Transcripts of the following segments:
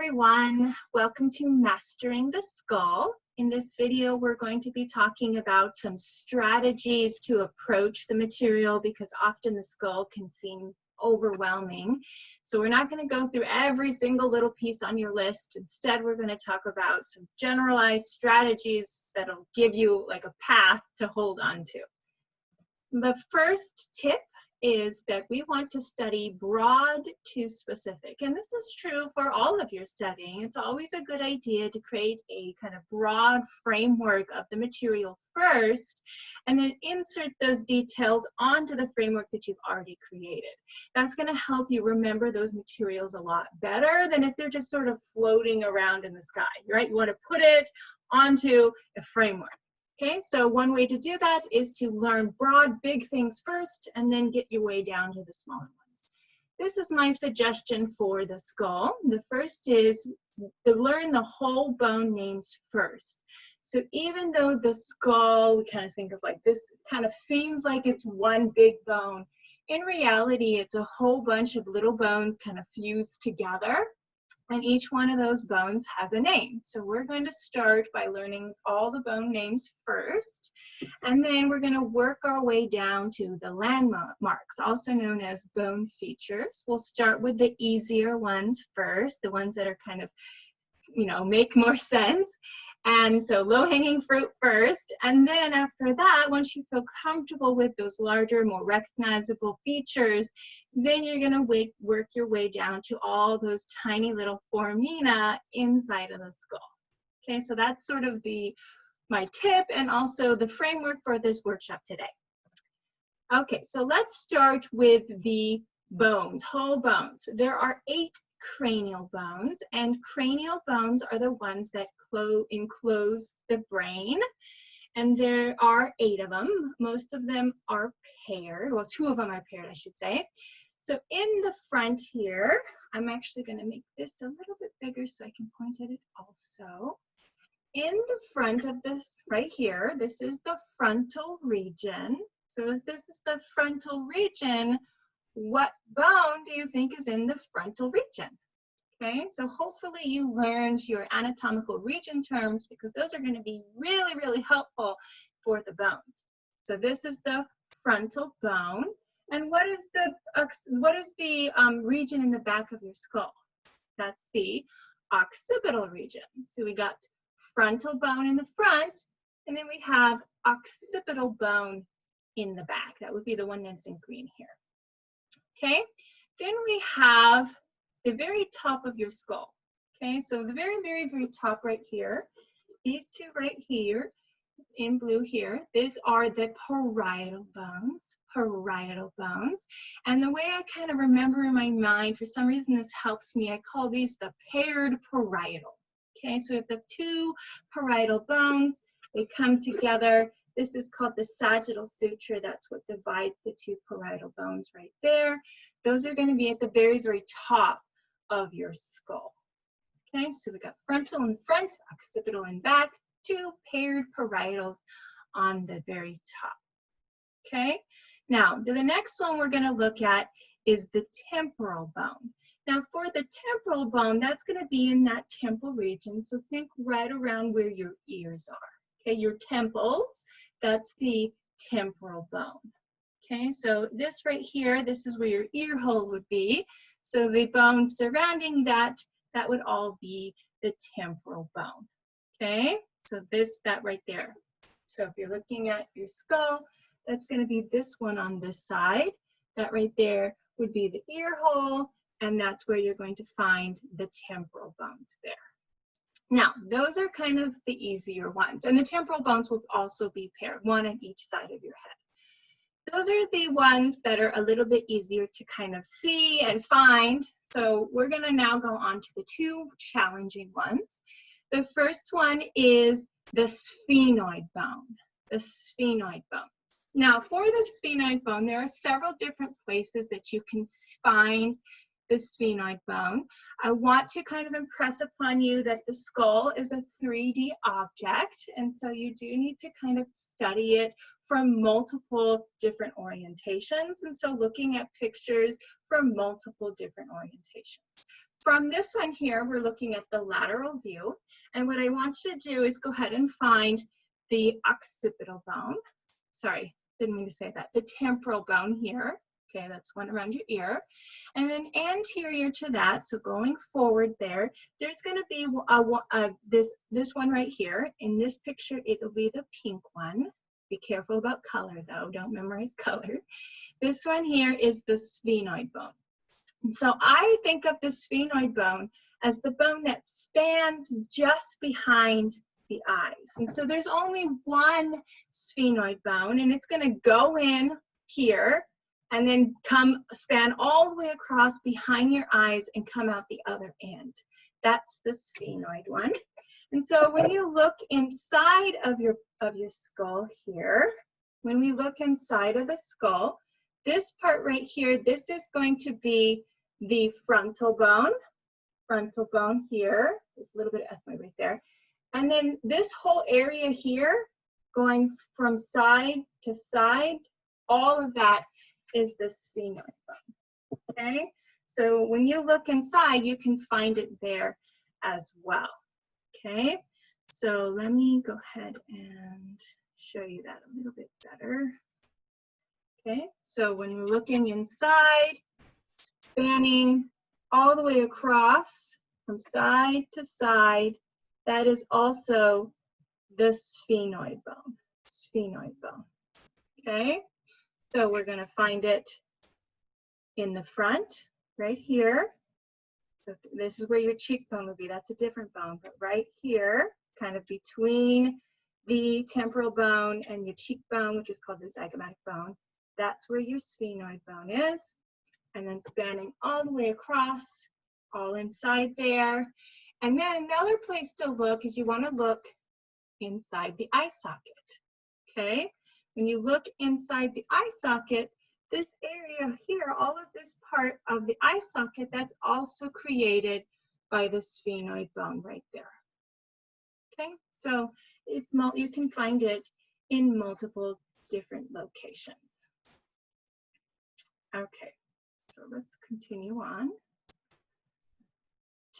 everyone, welcome to Mastering the Skull. In this video, we're going to be talking about some strategies to approach the material because often the skull can seem overwhelming. So we're not going to go through every single little piece on your list. Instead, we're going to talk about some generalized strategies that'll give you like a path to hold on to. The first tip is that we want to study broad to specific. And this is true for all of your studying. It's always a good idea to create a kind of broad framework of the material first, and then insert those details onto the framework that you've already created. That's going to help you remember those materials a lot better than if they're just sort of floating around in the sky, right? You want to put it onto a framework. Okay, so one way to do that is to learn broad, big things first, and then get your way down to the smaller ones. This is my suggestion for the skull. The first is to learn the whole bone names first. So even though the skull, we kind of think of like this, kind of seems like it's one big bone, in reality, it's a whole bunch of little bones kind of fused together. And each one of those bones has a name. So we're going to start by learning all the bone names first, and then we're going to work our way down to the landmarks, also known as bone features. We'll start with the easier ones first, the ones that are kind of, make more sense. And so low-hanging fruit first, and then after that, once you feel comfortable with those larger, more recognizable features, then you're going to work your way down to all those tiny little foramina inside of the skull. Okay, so that's sort of my tip and also the framework for this workshop today. Okay, so let's start with the bones, whole bones. There are 8 cranial bones, and cranial bones are the ones that enclose the brain, and there are 8 of them. Most of them are paired, well, 2 of them are paired, I should say. So in the front here, I'm actually going to make this a little bit bigger so I can point at it also. In the front of this right here, this is the frontal region. So if this is the frontal region, what bone do you think is in the frontal region? Okay, so hopefully you learned your anatomical region terms because those are going to be really, really helpful for the bones. So this is the frontal bone. And what is the region in the back of your skull? That's the occipital region. So we got frontal bone in the front, and then we have occipital bone in the back. That would be the one that's in green here. Okay, then we have the very top of your skull. Okay, so the very, very, very top right here, these 2 right here in blue here, these are the parietal bones, And the way I kind of remember in my mind, for some reason this helps me, I call these the paired parietal. Okay, so we have the 2 parietal bones, they come together. This is called the sagittal suture. That's what divides the 2 parietal bones right there. Those are going to be at the very, very top of your skull. Okay, so we got frontal in front, occipital in back, 2 paired parietals on the very top. Okay, now the next one we're going to look at is the temporal bone. Now for the temporal bone, that's going to be in that temple region. So think right around where your ears are. Okay, your temples, that's the temporal bone. Okay, so this right here, this is where your ear hole would be. So the bone surrounding that, that would all be the temporal bone. Okay, so that right there. So if you're looking at your skull, that's going to be this one on this side. That right there would be the ear hole, and that's where you're going to find the temporal bones there. Now, those are kind of the easier ones, and the temporal bones will also be paired, one on each side of your head. Those are the ones that are a little bit easier to kind of see and find. So we're going to now go on to the 2 challenging ones. The first one is the sphenoid bone, the sphenoid bone. Now, for the sphenoid bone, there are several different places that you can find the sphenoid bone. I want to kind of impress upon you that the skull is a 3D object, and so you do need to kind of study it from multiple different orientations, and so looking at pictures from multiple different orientations. from this one here, we're looking at the lateral view. And what I want you to do is go ahead and find the occipital bone. Sorry, didn't mean to say that. The temporal bone here. Okay, that's one around your ear. And then anterior to that, so going forward there, there's going to be this one right here. In this picture, it'll be the pink one. Be careful about color, though. Don't memorize color. This one here is the sphenoid bone. And so I think of the sphenoid bone as the bone that spans just behind the eyes. And so there's only one sphenoid bone, and it's going to go in here and then span all the way across behind your eyes and come out the other end. That's the sphenoid one. And so when you look inside of your skull here, when we look inside of the skull, this part right here, this is going to be the frontal bone here. There's a little bit of ethmoid right there. And then this whole area here, going from side to side, all of that is the sphenoid bone, okay? So when you look inside, you can find it there as well, okay? So let me go ahead and show you that a little bit better. Okay, so when we're looking inside, spanning all the way across from side to side, that is also the sphenoid bone, okay? So we're gonna find it in the front, right here. So this is where your cheekbone would be. That's a different bone, but right here, kind of between the temporal bone and your cheekbone, which is called the zygomatic bone, that's where your sphenoid bone is. And then spanning all the way across, all inside there. And then another place to look is you want to look inside the eye socket, okay? When you look inside the eye socket, this area here, all of this part of the eye socket, that's also created by the sphenoid bone right there, okay? So you can find it in multiple different locations. Okay, so let's continue on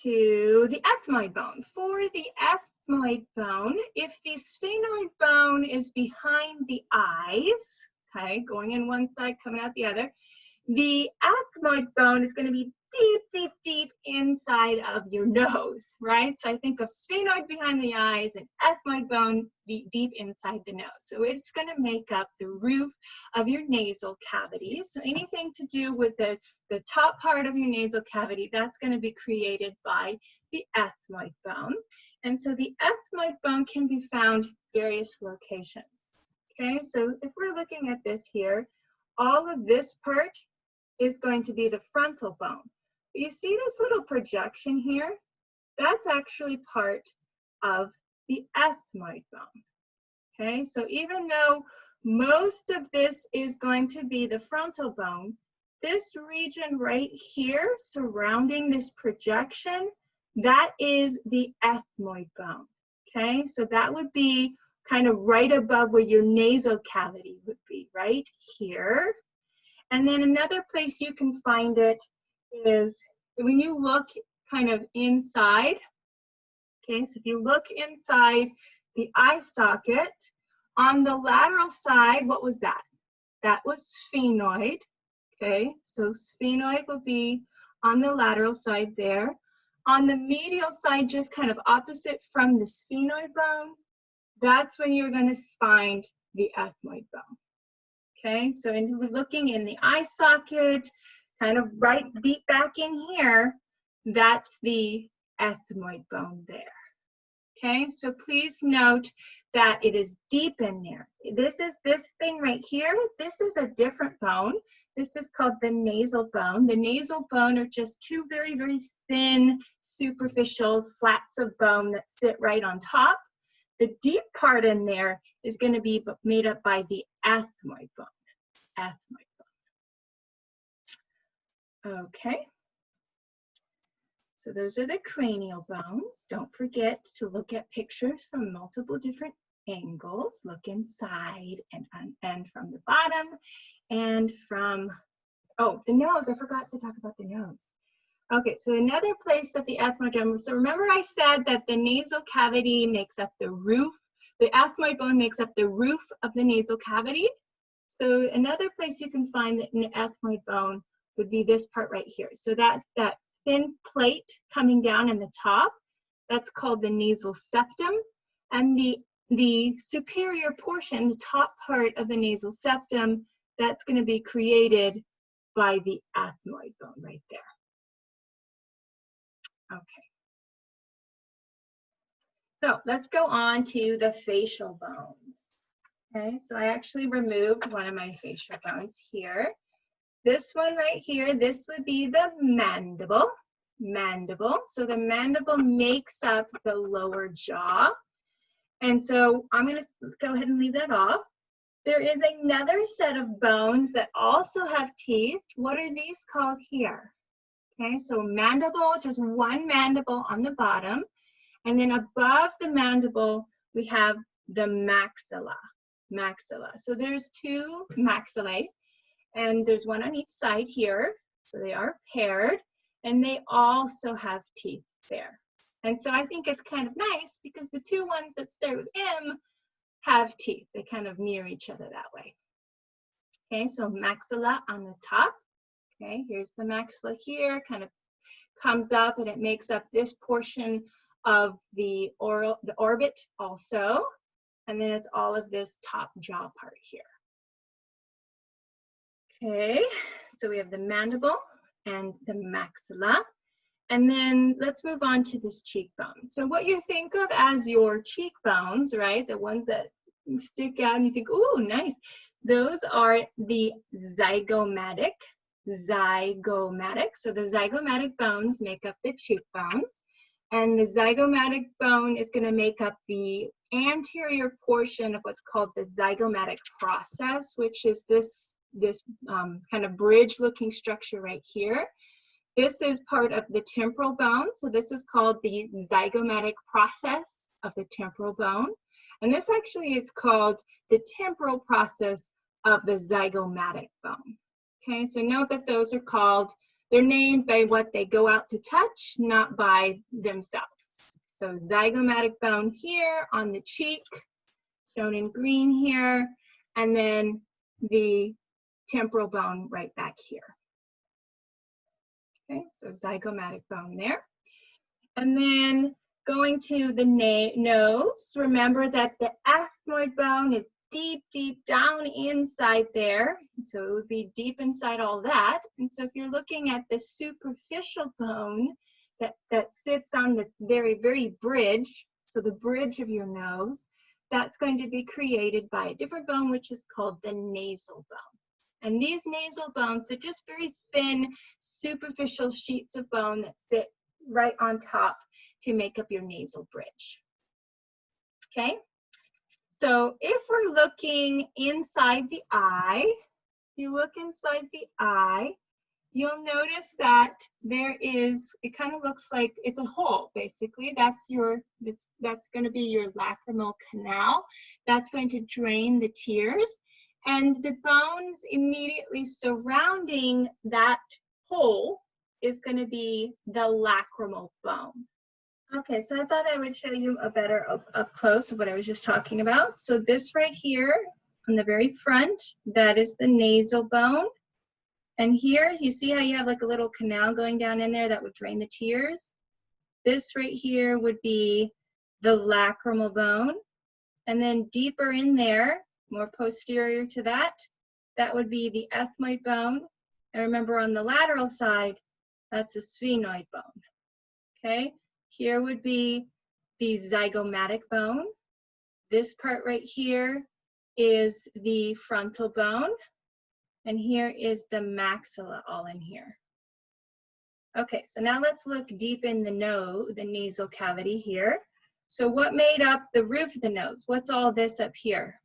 to the ethmoid bone. For the ethmoid bone, if the sphenoid bone is behind the eyes, okay, going in one side, coming out the other, the ethmoid bone is going to be deep, deep, deep inside of your nose, right? So I think of sphenoid behind the eyes and ethmoid bone deep inside the nose. So it's going to make up the roof of your nasal cavity. So anything to do with the top part of your nasal cavity, that's going to be created by the ethmoid bone. And so the ethmoid bone can be found various locations. Okay, so if we're looking at this here, all of this part is going to be the frontal bone. You see this little projection here? That's actually part of the ethmoid bone. Okay, so even though most of this is going to be the frontal bone, this region right here surrounding this projection, that is the ethmoid bone. Okay, so that would be kind of right above where your nasal cavity would be, right here. And then another place you can find it is when you look kind of inside. Okay, so if you look inside the eye socket, on the lateral side, what was that? That was sphenoid. Okay, so sphenoid will be on the lateral side there. On the medial side, just kind of opposite from the sphenoid bone, that's when you're going to find the ethmoid bone. Okay, so looking in the eye socket, kind of right deep back in here, that's the ethmoid bone there. Okay, so please note that it is deep in there. This thing right here, this is a different bone. This is called the nasal bone. The nasal bone are just two very, very thin, superficial slats of bone that sit right on top. The deep part in there is going to be made up by the ethmoid bone. Ethmoid bone. Okay. So those are the cranial bones. Don't forget to look at pictures from multiple different angles. Look inside and from the bottom and from, oh, the nose. I forgot to talk about the nose. Okay, so another place that the ethmoid bone, so remember I said that the nasal cavity makes up the roof, the ethmoid bone makes up the roof of the nasal cavity. So another place you can find an ethmoid bone would be this part right here. So that thin plate coming down in the top, that's called the nasal septum. And the superior portion, the top part of the nasal septum, that's going to be created by the ethmoid bone right there. Okay. So let's go on to the facial bones. Okay, so I actually removed one of my facial bones here. This one right here, this would be the mandible. So the mandible makes up the lower jaw. And so I'm going to go ahead and leave that off. There is another set of bones that also have teeth. What are these called here? Okay, so mandible, just one mandible on the bottom. And then above the mandible, we have the maxilla. So there's two maxillae, and there's one on each side here. So they are paired, and they also have teeth there. And so I think it's kind of nice because the two ones that start with M have teeth. They kind of near each other that way. Okay, so maxilla on the top. Okay, here's the maxilla here, kind of comes up and it makes up this portion of the orbit also. And then it's all of this top jaw part here. Okay, so we have the mandible and the maxilla. And then let's move on to this cheekbone. So what you think of as your cheekbones, right? The ones that stick out and you think, ooh, nice. Those are the zygomatic. So the zygomatic bones make up the cheekbones. And the zygomatic bone is going to make up the anterior portion of what's called the zygomatic process, which is this kind of bridge-looking structure right here. This is part of the temporal bone, so this is called the zygomatic process of the temporal bone. And this actually is called the temporal process of the zygomatic bone. Okay, so note that those are called, they're named by what they go out to touch, not by themselves. So zygomatic bone here on the cheek, shown in green here, and then the temporal bone right back here. Okay, so zygomatic bone there. And then going to the nose, remember that the ethmoid bone is deep, deep down inside there. So it would be deep inside all that. And so if you're looking at the superficial bone that sits on the very, very bridge, so the bridge of your nose, that's going to be created by a different bone, which is called the nasal bone. And these nasal bones, they're just very thin, superficial sheets of bone that sit right on top to make up your nasal bridge. Okay? So if we're looking inside the eye, if you look inside the eye, you'll notice that there is, it kind of looks like it's a hole, basically. That's going to be your lacrimal canal. That's going to drain the tears. And the bones immediately surrounding that hole is going to be the lacrimal bone. Okay, so I thought I would show you a better up close of what I was just talking about. So this right here on the very front, that is the nasal bone. And here, you see how you have like a little canal going down in there that would drain the tears? This right here would be the lacrimal bone. And then deeper in there, more posterior to that, that would be the ethmoid bone. And remember on the lateral side, that's a sphenoid bone. Okay, here would be the zygomatic bone. This part right here is the frontal bone. And here is the maxilla all in here. Okay, so now let's look deep in the nasal cavity here. So what made up the roof of the nose? What's all this up here?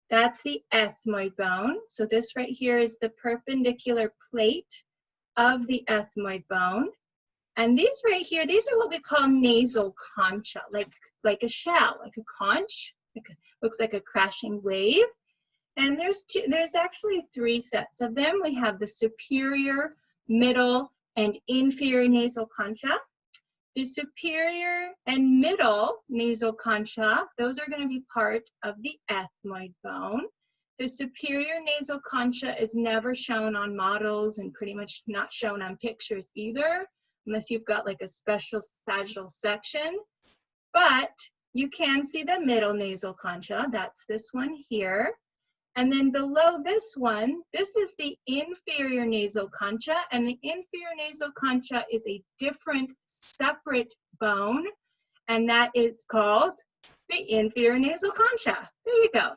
That's the ethmoid bone. So this right here is the perpendicular plate of the ethmoid bone. And these right here, these are what we call nasal concha, like a shell, like a conch. Looks like a crashing wave. And there's actually three sets of them. We have the superior, middle, and inferior nasal concha. The superior and middle nasal concha, those are going to be part of the ethmoid bone. The superior nasal concha is never shown on models and pretty much not shown on pictures either, unless you've got like a special sagittal section. But you can see the middle nasal concha, that's this one here. And then below this one, this is the inferior nasal concha, and the inferior nasal concha is a different, separate bone, and that is called the inferior nasal concha. There you go.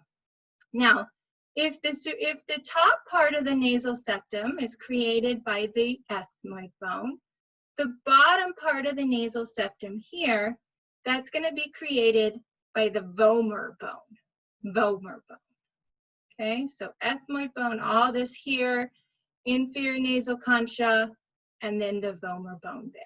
Now, if the top part of the nasal septum is created by the ethmoid bone, the bottom part of the nasal septum here, that's going to be created by the vomer bone. Vomer bone. Okay, so ethmoid bone, all this here, inferior nasal concha, and then the vomer bone there.